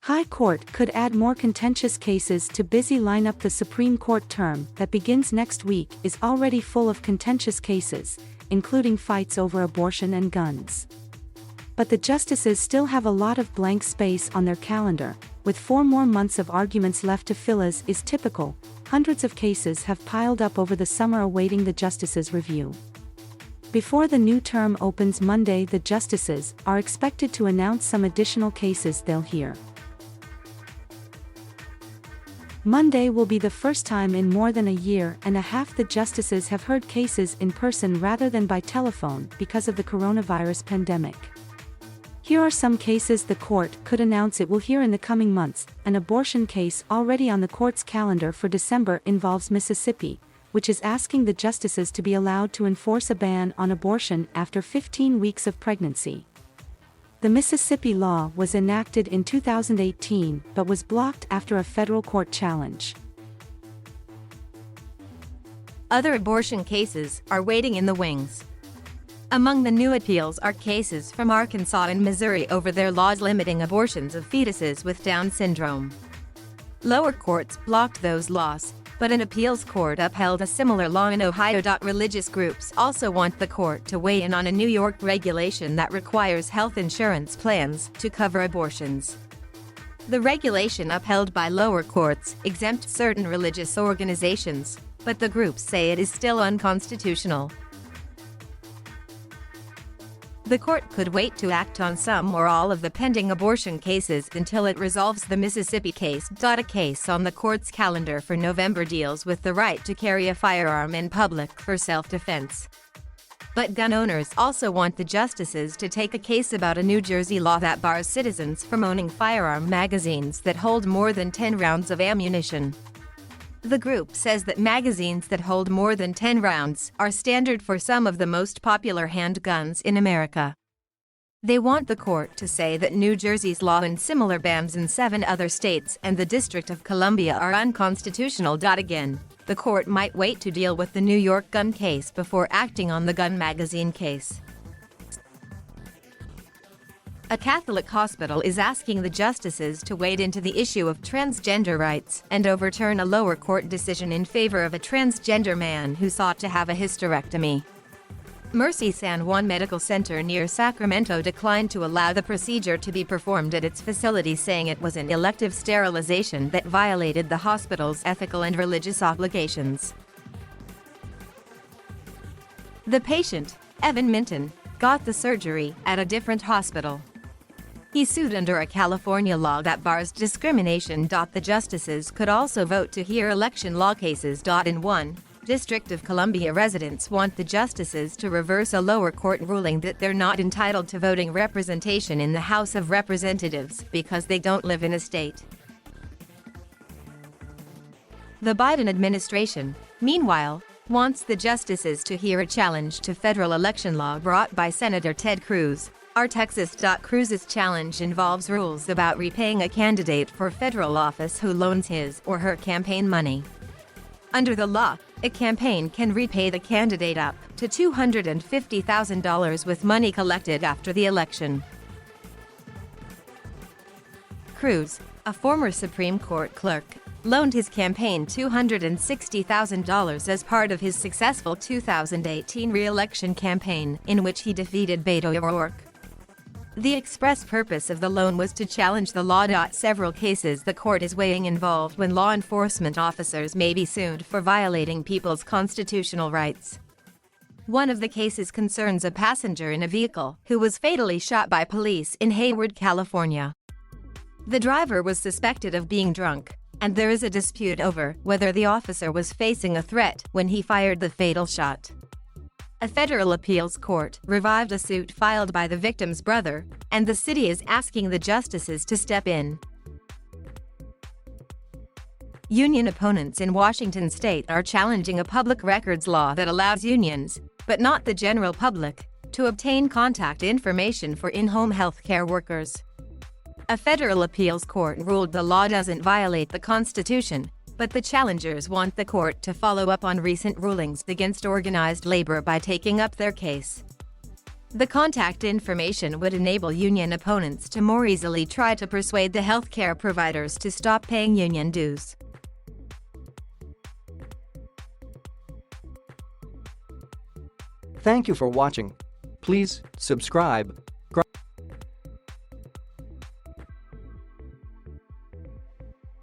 High Court could add more contentious cases to busy lineup. The Supreme Court term that begins next week is already full of contentious cases, including fights over abortion and guns. But the justices still have a lot of blank space on their calendar, with 4 more months of arguments left to fill. As is typical, hundreds of cases have piled up over the summer awaiting the justices' review. Before the new term opens Monday, the justices are expected to announce some additional cases they'll hear. Monday will be the first time in more than a year and a half the justices have heard cases in person rather than by telephone because of the coronavirus pandemic. Here are some cases the court could announce it will hear in the coming months. An abortion case already on the court's calendar for December involves Mississippi, which is asking the justices to be allowed to enforce a ban on abortion after 15 weeks of pregnancy. The Mississippi law was enacted in 2018 but was blocked after a federal court challenge. Other abortion cases are waiting in the wings. Among the new appeals are cases from Arkansas and Missouri over their laws limiting abortions of fetuses with Down syndrome. Lower courts blocked those laws, but an appeals court upheld a similar law in Ohio. Religious groups also want the court to weigh in on a New York regulation that requires health insurance plans to cover abortions. The regulation upheld by lower courts exempts certain religious organizations, but the groups say it is still unconstitutional. The court could wait to act on some or all of the pending abortion cases until it resolves the Mississippi case. A case on the court's calendar for November deals with the right to carry a firearm in public for self-defense. But gun owners also want the justices to take a case about a New Jersey law that bars citizens from owning firearm magazines that hold more than 10 rounds of ammunition. The group says that magazines that hold more than 10 rounds are standard for some of the most popular handguns in America. They want the court to say that New Jersey's law and similar bans in 7 other states and the District of Columbia are unconstitutional. Again, the court might wait to deal with the New York gun case before acting on the gun magazine case. A Catholic hospital is asking the justices to wade into the issue of transgender rights and overturn a lower court decision in favor of a transgender man who sought to have a hysterectomy. Mercy San Juan Medical Center near Sacramento declined to allow the procedure to be performed at its facility, saying it was an elective sterilization that violated the hospital's ethical and religious obligations. The patient, Evan Minton, got the surgery at a different hospital. He sued under a California law that bars discrimination. The justices could also vote to hear election law cases. In one District of Columbia, residents want the justices to reverse a lower court ruling that they're not entitled to voting representation in the House of Representatives because they don't live in a state. The Biden administration, meanwhile, wants the justices to hear a challenge to federal election law brought by Senator Ted Cruz. Texas. Cruz's challenge involves rules about repaying a candidate for federal office who loans his or her campaign money. Under the law, a campaign can repay the candidate up to $250,000 with money collected after the election. Cruz, a former Supreme Court clerk, loaned his campaign $260,000 as part of his successful 2018 re-election campaign, in which he defeated Beto O'Rourke. The express purpose of the loan was to challenge the law. Several cases the court is weighing involved when law enforcement officers may be sued for violating people's constitutional rights. One of the cases concerns a passenger in a vehicle who was fatally shot by police in Hayward, California. The driver was suspected of being drunk, and there is a dispute over whether the officer was facing a threat when he fired the fatal shot. A federal appeals court revived a suit filed by the victim's brother, and the city is asking the justices to step in. Union opponents in Washington state are challenging a public records law that allows unions, but not the general public, to obtain contact information for in-home healthcare workers. A federal appeals court ruled the law doesn't violate the Constitution, but the challengers want the court to follow up on recent rulings against organized labor by taking up their case. The contact information would enable union opponents to more easily try to persuade the healthcare providers to stop paying union dues. Thank you for watching. Please subscribe.